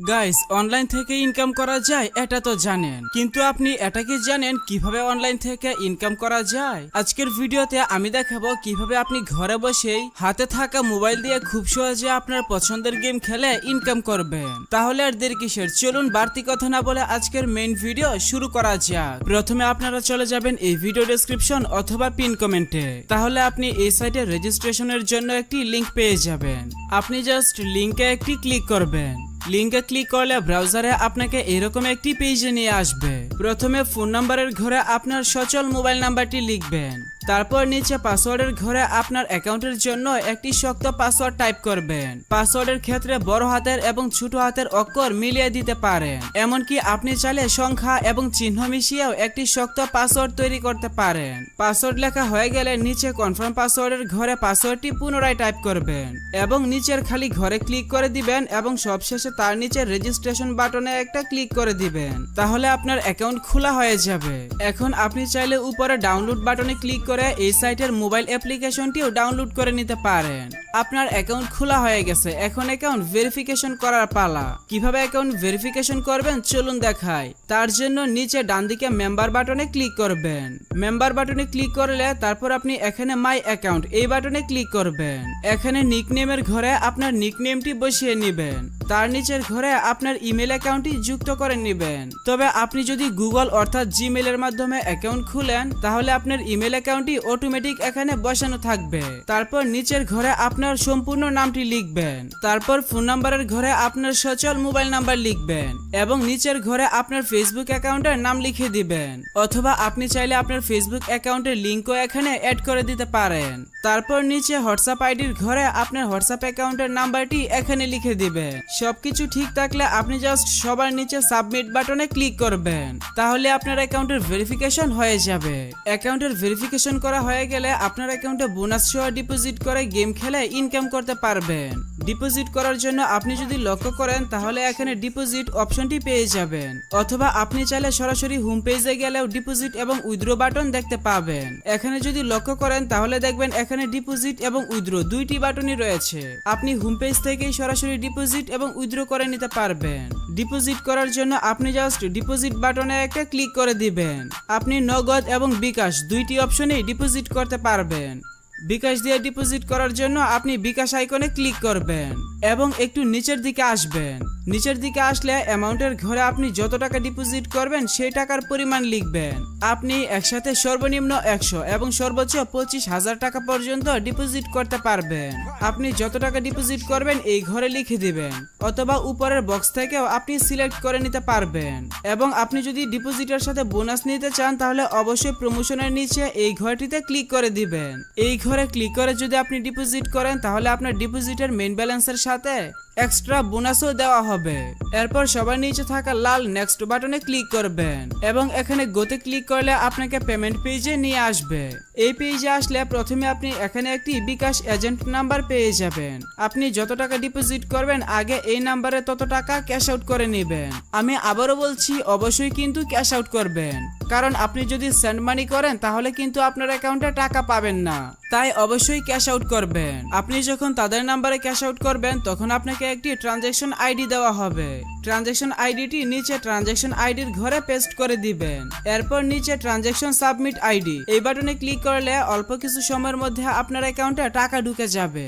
Guys, online থেকে income করা যায় এটা তো জানেন, কিন্তু আপনি এটা কি জানেন কিভাবে অনলাইন থেকে ইনকাম করা যায়? আজকের ভিডিওতে আমি দেখাবো কিভাবে আপনি ঘরে বসেই হাতে থাকা মোবাইল দিয়ে খুব সহজে আপনার পছন্দের গেম খেলে ইনকাম করবেন। তাহলে আর দেরি কিসের, চলুন বাড়তি কথা না বলে আজকের মেইন ভিডিও শুরু করা যাক। প্রথমে আপনারা চলে যাবেন এই ভিডিও ডেসক্রিপশন অথবা পিন কমেন্টে, তাহলে আপনি এই সাইটে রেজিস্ট্রেশনের জন্য একটি লিংক পেয়ে যাবেন। আপনি জাস্ট লিংকে একটি ক্লিক করবেন। লিংকে ক্লিক করলে ব্রাউজারে আপনাকে এরকম একটি পেজে নিয়ে আসবে। প্রথমে ফোন নাম্বারের ঘরে আপনার সচল মোবাইল নাম্বারটি লিখবেন, তারপর নিচে পাসওয়ার্ডের ঘরে আপনার অ্যাকাউন্টের জন্য একটি শক্ত পাসওয়ার্ড টাইপ করবেন। পাসওয়ার্ডের ক্ষেত্রে বড় হাতের এবং ছোট হাতের অক্ষর মিলিয়ে দিতে পারেন, এমনকি আপনি চাইলে সংখ্যা এবং চিহ্ন মিশিয়েও একটি শক্ত পাসওয়ার্ড তৈরি করতে পারেন। পাসওয়ার্ড লেখা হয়ে গেলে নিচে কনফার্ম পাসওয়ার্ডের ঘরে পাসওয়ার্ডটি পুনরায় টাইপ করবেন এবং নিচের খালি ঘরে ক্লিক করে দিবেন এবং সবশেষে তার নিচে রেজিস্ট্রেশন বাটনে একটা ক্লিক করে দিবেন, তাহলে আপনার অ্যাকাউন্ট খোলা হয়ে যাবে। এখন আপনি চাইলে উপরে ডাউনলোড বাটনে ক্লিক করে এই সাইটের মোবাইল অ্যাপ্লিকেশনটিও ডাউনলোড করে নিতে পারেন। আপনার অ্যাকাউন্ট খোলা হয়ে গেছে, এখন অ্যাকাউন্ট ভেরিফিকেশন করার পালা। কিভাবে অ্যাকাউন্ট ভেরিফিকেশন করবেন চলুন দেখাই। তার জন্য নিচে ডান দিকে মেম্বার বাটনে ক্লিক করবেন। মেম্বার বাটনে ক্লিক করলে তারপর আপনি এখানে মাই অ্যাকাউন্ট এই বাটনে ক্লিক করবেন। এখানে নিকনেমের ঘরে আপনার নিকনেমটি বসিয়ে নেবেন, তার নিচের ঘরে আপনার ইমেল অ্যাকাউন্টটি যুক্ত করে নেবেন। তবে আপনি যদি গুগল অর্থাৎ জিমেইলের মাধ্যমে অ্যাকাউন্ট খুলেন তাহলে আপনার ইমেল অ্যাকাউন্টটি অটোমেটিক এখানে বসানো থাকবে। তারপর নিচের ঘরে আপনার সম্পূর্ণ নামটি লিখবেন, তারপর ফোন নাম্বারের ঘরে আপনার সচল মোবাইল নাম্বার লিখবেন এবং নিচের ঘরে আপনার ফেসবুক অ্যাকাউন্টের নাম লিখে দিবেন, অথবা আপনি চাইলে আপনার ফেসবুক অ্যাকাউন্টের লিংকও এখানে অ্যাড করে দিতে পারেন। তারপর নিচে হোয়াটসঅ্যাপ আইডির ঘরে আপনার হোয়াটসঅ্যাপ অ্যাকাউন্টের নাম্বারটি এখানে লিখে দিবেন। সবকিছু ঠিক থাকলে আপনি জাস্ট সবার নিচে সাবমিট বাটনে ক্লিক করবেন, তাহলে আপনার অ্যাকাউন্টের ভেরিফিকেশন হয়ে যাবে। অ্যাকাউন্টের ভেরিফিকেশন করা হয়ে গেলে আপনার অ্যাকাউন্টে বোনাস সহ ডিপোজিট করে গেম খেলে ইনকাম করতে পারবেন। ডিপোজিট করার জন্য আপনি যদি লক্ষ্য করেন তাহলে এখানে ডিপোজিট অপশনটি পেয়ে যাবেন, অথবা আপনি চাইলে সরাসরি হোম পেজে গেলেও ডিপোজিট এবং উইথড্র বাটন দেখতে পাবেন। এখানে যদি লক্ষ্য করেন তাহলে দেখবেন এখানে ডিপোজিট এবং উইথড্র দুইটি বাটনই রয়েছে। আপনি হোম পেজ থেকেই সরাসরি ডিপোজিট এবং উইথড্র করে নিতে পারবেন। ডিপোজিট করার জন্য আপনি জাস্ট ডিপোজিট বাটনে একটা ক্লিক করে দিবেন। আপনি নগদ এবং বিকাশ দুইটি অপশনেই ডিপোজিট করতে পারবেন। বিকাশ দিয়ে ডিপোজিট করার জন্য আপনি বিকাশ আইকনে ক্লিক করবেন এবং একটু নিচের দিকে আসবেন। নিচের দিকে আসলে অ্যামাউন্টের ঘরে আপনি যত টাকা ডিপোজিট করবেন সেই টাকার পরিমাণ লিখবেন। আপনি একসাথে সর্বনিম্ন 100 এবং সর্বোচ্চ 25,000 টাকা পর্যন্ত ডিপোজিট করতে পারবেন। আপনি যত টাকা ডিপোজিট করবেন এই ঘরে লিখে দিবেন, অথবা উপরের বক্স থেকেও আপনি সিলেক্ট করে নিতে পারবেন। এবং আপনি যদি ডিপোজিটের সাথে বোনাস নিতে চান তাহলে অবশ্যই প্রমোশনের নিচে এই ঘরটিতে ক্লিক করে দিবেন। এই ঘরে ক্লিক করে যদি আপনি ডিপোজিট করেন তাহলে আপনার ডিপোজিটের মেইন ব্যালেন্সের সাথে এক্সট্রা বোনাসও দেওয়া হবে। এরপর সবার নিচে থাকা লাল নেক্সট বাটনে ক্লিক করবেন এবং এখানে গোতে ক্লিক করলে আপনাকে পেমেন্ট পেজে নিয়ে আসবে। এই পেজে আসলে প্রথমে আপনি এখানে একটি বিকাশ এজেন্ট নাম্বার পেয়ে যাবেন। আপনি যত টাকা ডিপোজিট করবেন আগে এই নাম্বারে তত টাকা ক্যাশ আউট করে নেবেন। আমি আবারও বলছি, অবশ্যই কিন্তু ক্যাশ আউট করবেন, কারণ আপনি যদি সেন্ড মানি করেন তাহলে কিন্তু আপনার অ্যাকাউন্টে টাকা পাবেন না, তাই অবশ্যই ক্যাশ আউট করবেন। আপনি যখন তাদের নাম্বারে ক্যাশ আউট করবেন তখন আপনাকে একটি ট্রানজ্যাকশন আইডি দেওয়া হবে। ট্রানজ্যাকশন আইডিটি নিচে ট্রানজ্যাকশন আইডির ঘরে পেস্ট করে দিবেন। এরপর নিচে ট্রানজ্যাকশন সাবমিট আইডি এই বাটনে ক্লিক করলে অল্প কিছু সময়ের মধ্যে আপনার অ্যাকাউন্টে টাকা ঢুকে যাবে।